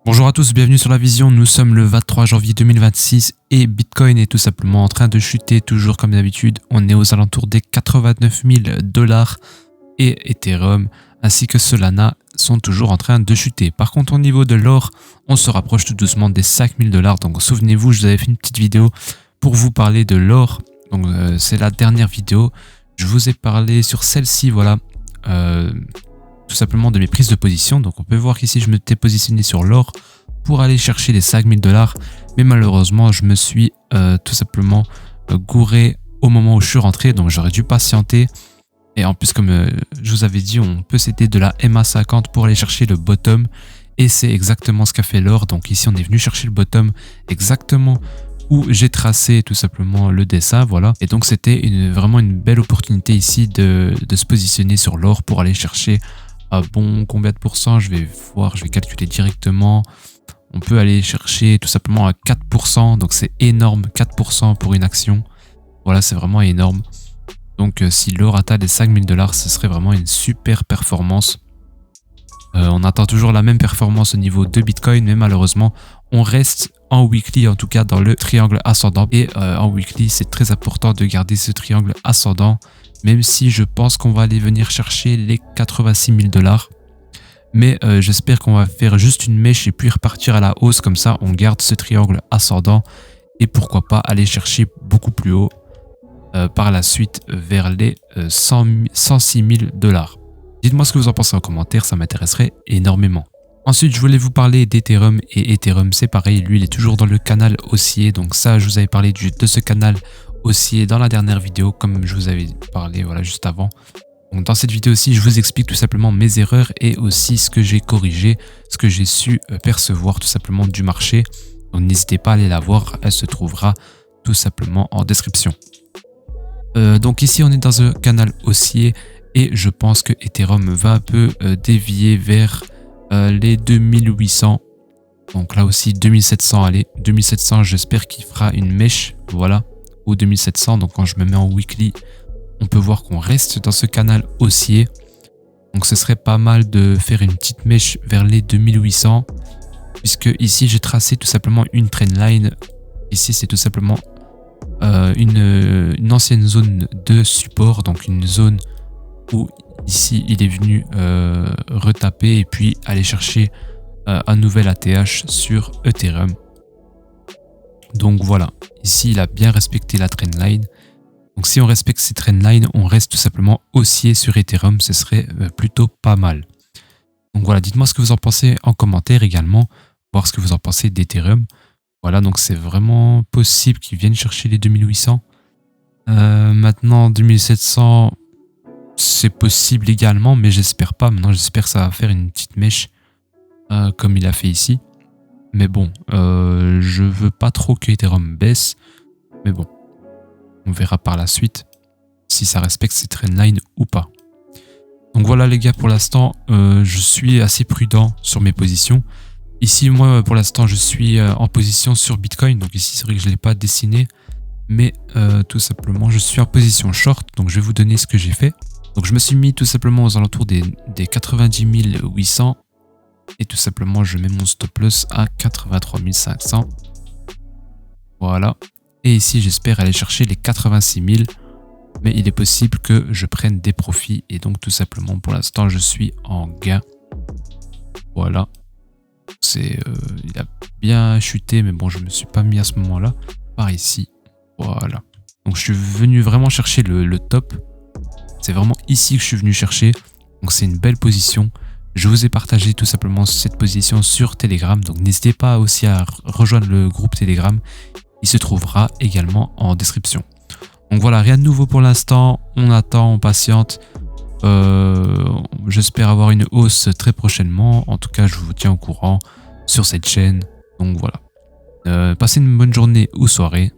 Bonjour à tous, bienvenue sur La Vision. Nous sommes le 23 janvier 2026 et Bitcoin est tout simplement en train de chuter, toujours comme d'habitude. On est aux alentours des 89 000 $ et Ethereum ainsi que Solana sont toujours en train de chuter. Par contre, au niveau de l'or, on se rapproche tout doucement des 5 000 $. Donc souvenez-vous, je vous avais fait une petite vidéo pour vous parler de l'or. Donc c'est la dernière vidéo. Je vous ai parlé sur celle-ci, voilà. Tout simplement de mes prises de position. Donc on peut voir qu'ici je m'étais positionné sur l'or pour aller chercher les 5 000 $, mais malheureusement je me suis tout simplement gouré au moment où je suis rentré, donc j'aurais dû patienter. Et en plus, comme je vous avais dit, on peut s'aider de la MA50 pour aller chercher le bottom, et c'est exactement ce qu'a fait l'or. Donc ici on est venu chercher le bottom exactement où j'ai tracé tout simplement le dessin, voilà. Et donc c'était vraiment une belle opportunité ici de se positionner sur l'or pour aller chercher bon, combien de pourcents, je vais voir, je vais calculer directement. On peut aller chercher tout simplement à 4%, donc c'est énorme, 4% pour une action. Voilà, c'est vraiment énorme. Donc si l'or atteint les 5 000 $, ce serait vraiment une super performance. On attend toujours la même performance au niveau de Bitcoin, mais malheureusement, on reste en weekly, en tout cas dans le triangle ascendant. Et en weekly, c'est très important de garder ce triangle ascendant, même si je pense qu'on va aller venir chercher les 86 000 $. Mais j'espère qu'on va faire juste une mèche et puis repartir à la hausse, comme ça on garde ce triangle ascendant et pourquoi pas aller chercher beaucoup plus haut par la suite vers les 106 000 $. Dites-moi ce que vous en pensez en commentaire, ça m'intéresserait énormément. Ensuite, je voulais vous parler d'Ethereum, et Ethereum c'est pareil, lui il est toujours dans le canal haussier, donc ça je vous avais parlé de ce canal haussier dans la dernière vidéo, comme je vous avais parlé voilà juste avant. Donc dans cette vidéo-ci, je vous explique tout simplement mes erreurs et aussi ce que j'ai corrigé, ce que j'ai su percevoir tout simplement du marché. Donc n'hésitez pas à aller la voir, elle se trouvera tout simplement en description. Donc ici on est dans un canal haussier et je pense que Ethereum va un peu dévier vers les 2800. Donc là aussi 2700, allez, 2700, j'espère qu'il fera une mèche, voilà, ou 2700. Donc quand je me mets en weekly, on peut voir qu'on reste dans ce canal haussier. Donc ce serait pas mal de faire une petite mèche vers les 2800, puisque ici j'ai tracé tout simplement une trendline. Ici c'est tout simplement une ancienne zone de support, donc une zone où ici il est venu retaper et puis aller chercher un nouvel ATH sur Ethereum. Donc voilà, ici il a bien respecté la trendline. Donc si on respecte ces trendlines, on reste tout simplement haussier sur Ethereum, ce serait plutôt pas mal. Donc voilà, dites-moi ce que vous en pensez en commentaire également, voir ce que vous en pensez d'Ethereum. Voilà, donc c'est vraiment possible qu'ils viennent chercher les 2800. Maintenant 2700, c'est possible également, mais j'espère pas. Maintenant j'espère que ça va faire une petite mèche comme il a fait ici. Mais bon, je veux pas trop que Ethereum baisse, mais bon. On verra par la suite si ça respecte ces trendlines ou pas. Donc voilà les gars, pour l'instant, je suis assez prudent sur mes positions. Ici, moi, pour l'instant, je suis en position sur Bitcoin. Donc ici, c'est vrai que je ne l'ai pas dessiné. Mais tout simplement, je suis en position short. Donc je vais vous donner ce que j'ai fait. Donc je me suis mis tout simplement aux alentours des 90 800. Et tout simplement, je mets mon stop loss à 83 500. Voilà. Et ici, j'espère aller chercher les 86 000. Mais il est possible que je prenne des profits. Et donc, tout simplement, pour l'instant, je suis en gain. Voilà. Il a bien chuté, mais bon, je ne me suis pas mis à ce moment-là. Par ici. Voilà. Donc, je suis venu vraiment chercher le top. C'est vraiment ici que je suis venu chercher. Donc, c'est une belle position. Je vous ai partagé tout simplement cette position sur Telegram. Donc, n'hésitez pas aussi à rejoindre le groupe Telegram. Il se trouvera également en description. Donc voilà, rien de nouveau pour l'instant. On attend, on patiente. J'espère avoir une hausse très prochainement. En tout cas, je vous tiens au courant sur cette chaîne. Donc voilà. Passez une bonne journée ou soirée.